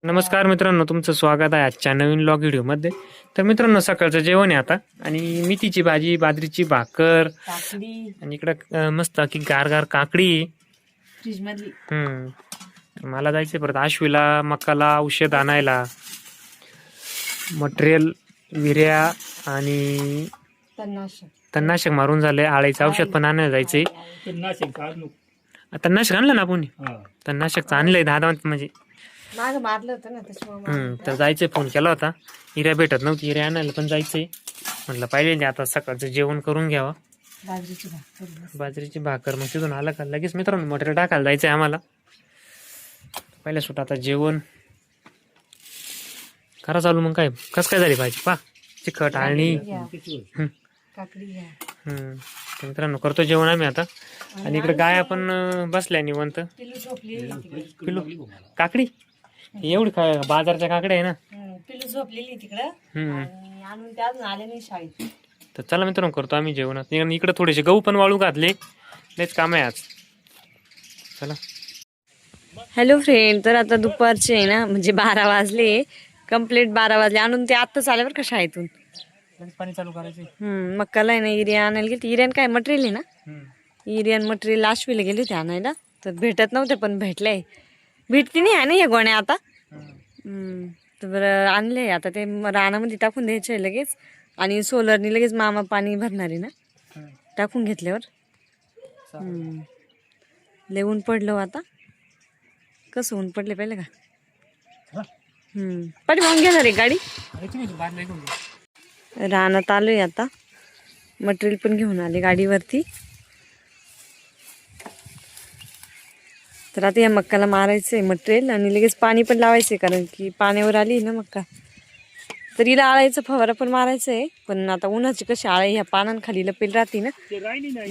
नमस्कार मित्रांनो, तुमचं स्वागत आहे आजच्या नवीन व्लॉग व्हिडिओमध्ये. तर मित्रांनो, सकाळचं जेवण आहे आता आणि मेथीची भाजी, बाजरीची भाकर आणि इकडं मस्त की गार काकडी फ्रीज मधली. तर मला जायचंय परत आश्वीला मक्काला औषध आणायला, मटेरियल विर्या आणि तणनाशक मारून झाले, आळीचं औषध पण आणायला जायचंय. तणनाशक आणलं ना आपण, तणनाशकचं आणलंय 10 म्हणजे माग मारलं होतं ना त्याच्यामुळे. तर जायचंय, फोन केला होता. हिऱ्या भेटत नव्हती, हिऱ्या आणायला पण जायचंय. म्हटलं पाहिजे आता सकाळचं जेवण करून घ्यावं. बाजरीची भाकर मग तिथून आला का लगेच मित्रांनो मटेरियल टाकायला जायचंय आम्हाला. पहिल्या सुट आता जेवण करा चालू. मग काय कस काय झाली भाजी पा चिकट आळणी. तर मित्रांनो करतो जेवण आम्ही आता. आणि इकडे गाय आपण बसल्या निवंत. पिलू काकडी एवढी बाजारच्या काकड्या आहे ना. पिलू झोपलेली तिकडं आणून ते अजून आले नाही शाळेत. तर चला मित्रांनो करतो आम्ही जेवणात. इकडे थोडेसे गहू पण वाळू घातले, लयच काम आहे आज. चला. हॅलो फ्रेंड, तर आता दुपारचे आहे ना, म्हणजे 12 वाजले, कंप्लीट 12 वाजले. आणून ते आत्ताच आले बरं का शाळेतून. पाणी चालू करायचं. मक्काला आहे ना युरिया आणायला गेली. युरियान काय मटेरियल आहे ना, युरियान मटेरियल आश्वीला गेले होते आणायला. तर भेटत नव्हते पण भेटले. भेटती नाही आहे ना या गोण्या आता. तर बरं आणले आता. ते रानामध्ये टाकून द्यायचे लगेच. आणि सोलरनी लगेच मामा पाणी भरणार आहे ना, टाकून घेतल्यावर. लय ऊन पडलं आता. कसं ऊन पडले पाहिलं का. पाठी मागून घेणार आहे गाडी. रानात आलोय आता. मटेरियल पण घेऊन आले गाडीवरती. तर आता या मक्काला मारायचंय मटेरियल आणि लगेच पाणी पण लावायचंय, कारण की पाण्यावर आली ना मक्का. तर हिला आळायचं फवारा पण मारायचंय. पण आता उन्हाची कशी आळे ह्या पानांखाली लपेल राहते ना,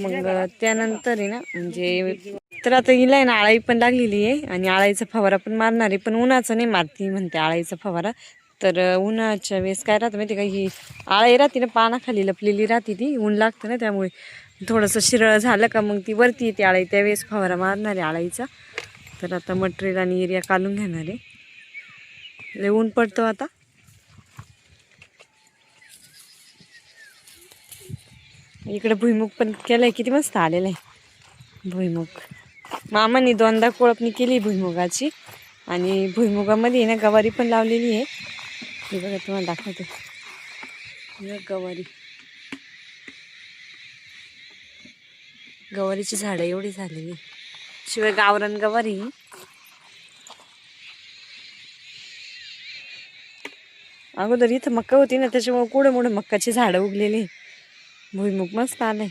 मग त्यानंतर आहे ना म्हणजे. तर आता हिला आहे ना आळाई पण लागलेली आहे आणि आळाईचा फवारा पण मारणार आहे. पण उन्हाचं नाही मारती म्हणते आळाईचा फवारा. तर उन्हाच्या वेळेस काय राहतं माहिती का, ही आळाई राहते ना पानाखाली लपलेली राहते, ती ऊन लागतं ना, त्यामुळे थोडंसं शिरळ झालं का मग ती वरती येते आळाई. त्यावेळेस फवारा मारणार आहे आळाईचा. तर आता मटेरियल आणि एरिया काढून घेणार आहे. लय ऊन पडतो आता. इकडे भुईमुग पण केलाय, किती मस्त आलेला आहे भुईमुग. मामाने 2दा कोळपणी केली भुईमुगाची. आणि भुईमुगामध्ये ना गवारी पण लावलेली आहे. हे बघा तुम्हाला दाखवते, गवारीची झाडं एवढी झालेली. शिवाय गावरान गवारी. अगोदर इथं मक्का होती ना, त्याच्यामुळे कुठे मोठे मक्काची झाडं उगलेली. भुईमुग मस्त आलंय.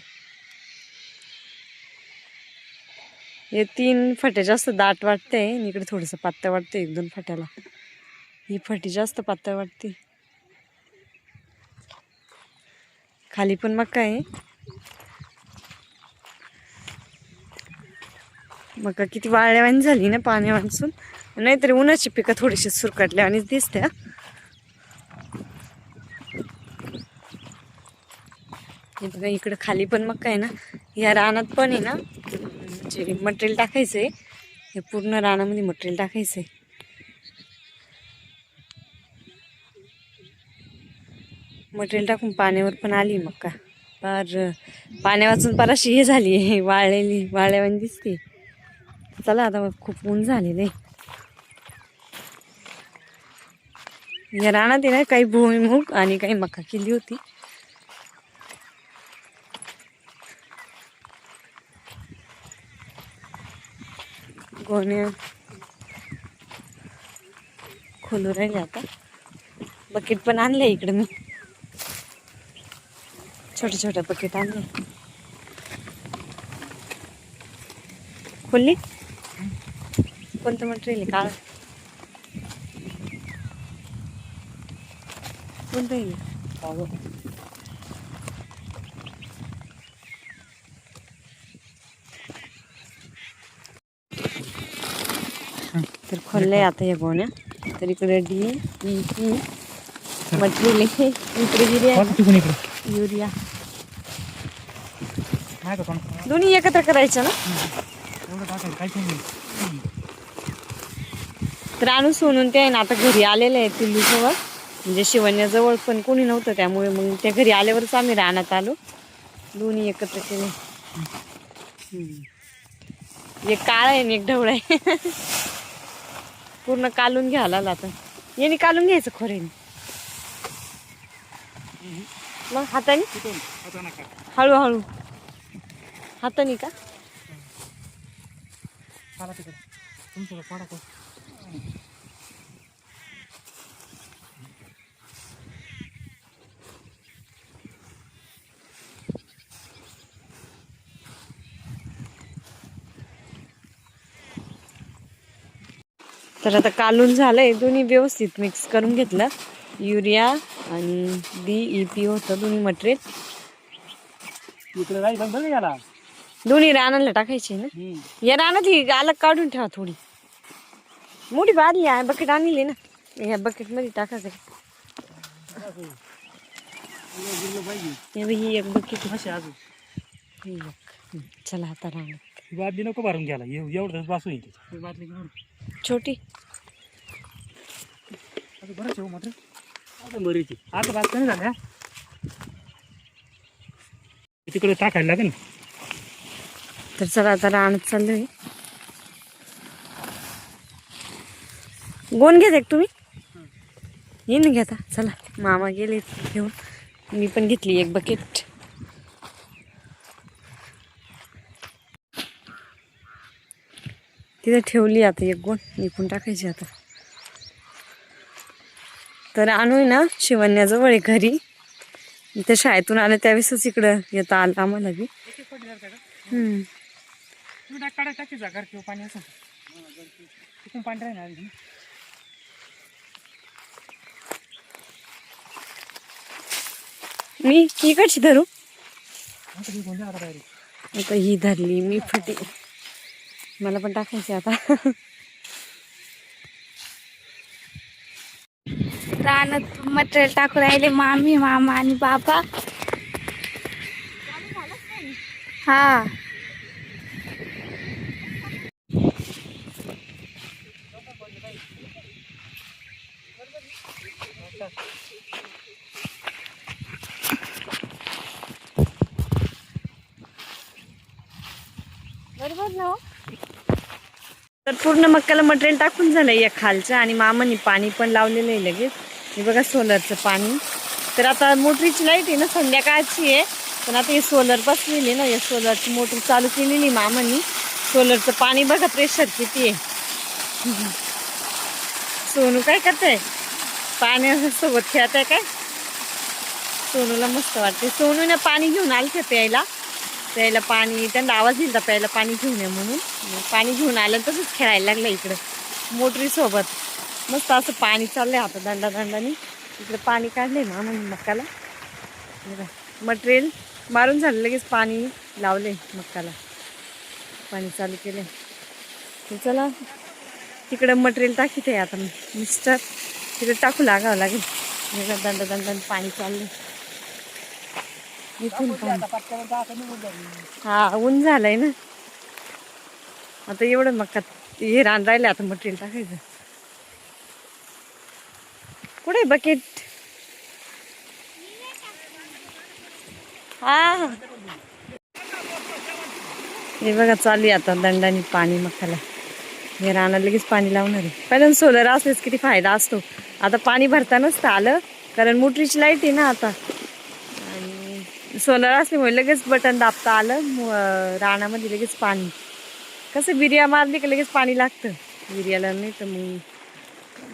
हे 3 फटे जास्त दाट वाटते, इकडे थोडंसं पातळ वाटतं 1-2 फट्याला. ही फटी जास्त पातळ वाटते. खाली पण मक्का आहे. मका किती वाळल्यावानी झाली ना पाणी वाचून. नाहीतरी उन्हाची पिकं थोडीशी सुरकटल्यावानीच दिसते. इकडं खाली पण मक्का आहे ना. या रानात पण आहे ना, म्हणजे मटेरियल टाकायचंय. हे पूर्ण रानामध्ये मटेरियल टाकायचंय. मटेरियल टाकून पाण्यावर पण आली मक्का. पार पाण्या वाचून पाराशी हे झाली, वाळल्यावानी दिसते. चला आता खूप ऊन झालेलं आहे. या रानात आहे ना काही भुईमुग आणि काही मका केली होती. गोण्या खोलू राहिले आता. बकेट पण आणले इकडे मी, छोटे बकेट आणले. खोलली. कोणतं मटेरियल काळ कोणतं आहे. तर खोललंय आता या गोण्या. तर इकडे DAP मटेरियल आहे, इकडे युरिया. दोन्ही एकत्र करायचं ना. तर आणून सोनून ते आहे ना आता घरी आलेले आहेत पिल्लूजवळ, म्हणजे शिवण्याजवळ पण कोणी नव्हतं, त्यामुळे मग त्या घरी आल्यावरच आम्ही रानात आलो, दोन्ही एकत्र केले. एक काळा आहे आणि एक ढवळा आहे. पूर्ण कालून घ्यायला आता याने कालून घ्यायचं खोऱ्याने, मग हाताने हळूहळू हाताने का. तर आता कालून झालंय, दोन्ही व्यवस्थित मिक्स करून घेतलं. युरिया आणि DEP होतं दोन्ही मटेरियल. दोन्ही रानाला टाकायचे ना. या रानातली अलग काढून ठेवा, थोडी मोठी बादली आहे, बकेट आणली ना, ह्या बकेट मध्ये टाकायचं. ही एक बकेट. चला आता रानात बादली नको भरून घ्यायला, एवढं बासू येते बादली छोटी. बरंच हो मात्र आता बरीची आता बात नाही झाल्या, तिकडे टाकायला लागेल. तर चला आता रानात चाललोय. गोण घेत तुम्ही, येईन घेता. चला मामा गेले घेऊन, मी पण घेतली एक बकेट. तिथे ठेवली आता एक गोण, निघून टाकायची आता. तर आणू ना शिवण्याजवळ आहे घरी, इथे शाळेतून आलं त्यावेळेसच इकडं येता आलं आम्हाला बी. मी इकडची धरू आता, ही धरली मी फटी, मला पण टाकायची आता. रानात मटेरियल टाकू राहिले मामी, मामा आणि बाबा. हा बरोबर ना. तर पूर्ण मक्काला मटेरियल टाकून झालंय या खालचं, आणि मामानी पाणी पण लावलेलं आहे लगेच. हे बघा सोलरचं पाणी. तर आता मोटरीची लाईट आहे ना, संध्याकाळची आहे, पण आता हे सोलर बसलेली ना, या सोलरची मोटर चालू केलेली मामानी. सोलरचं पाणी बघा प्रेशर किती आहे. सोनू काय करताय, पाण्यासोबत खेळत आहे काय. सोनूला मस्त वाटते. सोनूने पाणी घेऊन आलं प्यायला, प्यायला पाणी, त्यांना आवाज दिला प्यायला पाणी घेऊन ये म्हणून. पाणी घेऊन आलं तसंच खेळायला लागलं इकडं मोटरीसोबत. मस्त असं पाणी चाललंय आता दंडादंडाने. इकडे पाणी काढलंय ना म्हणून मक्काला. मटेरियल मारून झालं, लगेच पाणी लावले मक्काला, पाणी चालू केलंय. चला तिकडं मटेरियल टाकीत आहे आता मिस्टर, तिकडे टाकू लागावं लागेल. दंडादंडाने पाणी चाललंय. हा ऊन झालंय ना आता, एवढं मक्का हे रान राहिले आता मटेरियल टाकायचं. कुठे बकेट. हा हे बघा चालू आहे आता दंडाने पाणी मक्काला. हे रानाला लगेच पाणी लावणार आहे. पहिल्यांदा सोलर असलेच किती फायदा असतो. आता पाणी भरता नसतं आलं, कारण मोटरीची लाईट आहे ना आता, आणि सोलर असल्यामुळे लगेच बटन दाबता आलं, रानामध्ये लगेच पाणी. कसं बिर्या मारली का लगेच पाणी लागतं, बिर्याला नाही तर मग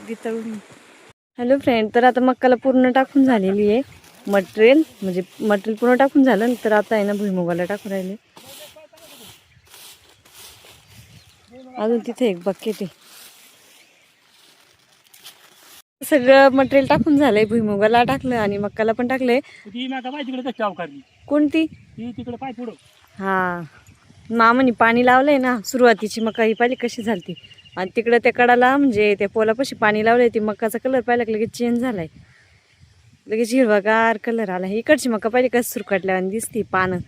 वितळून. हॅलो फ्रेंड, तर आता मक्काला पूर्ण टाकून झालेली आहे मटेरियल, म्हणजे मटेरियल पूर्ण टाकून झालं. तर आता आहे ना भुईमुगाला टाकून राहिले. अजून तिथे एक बकेट आहे. सगळं मटेरियल टाकून झालंय, भुईमुगाला टाकलं आणि मक्काला पण टाकलंय. कोणती तिकडे पाय पुढं. हा मामानी पाणी लावलंय ना, सुरुवातीची मका ही पाहिली कशी झालती, आणि तिकडं त्या कडाला म्हणजे त्या पोलापाशी पाणी लावलंय, ती मकाचा कलर पाहिला लगेच चेंज झालाय, लगेच हिरवागार कलर आला. इकडची मका पाहिली कसं सुरकटल्यावर दिसती पानं.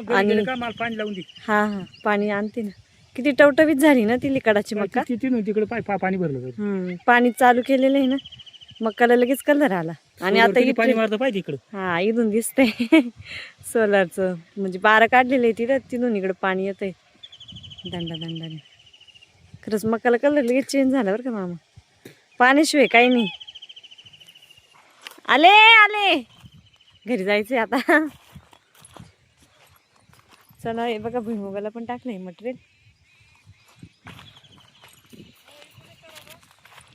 आणि पाणी लावून दे. हा हा पाणी आणते ना, किती टवटवीत झाली ना ती लिकाडाची मका. किती तिकडे पाणी भरलं पाणी चालू केलेलं आहे ना, मकाला लगेच कलर आला. आणि आता पाणी मारतं पाहिजे इकडं. हा इथून दिसतंय सोलारचं, म्हणजे बारा काढलेलं आहे तिथं, तिथून इकडं पाणी येतंय दंडाने. खरंच मकाला कलर लगेच चेंज झाला बरं का मामा, पाण्याशिवाय काही नाही. आले घरी जायचंय आता. चला हे बघा भुईमुगाला पण टाकलंय मटेरियल.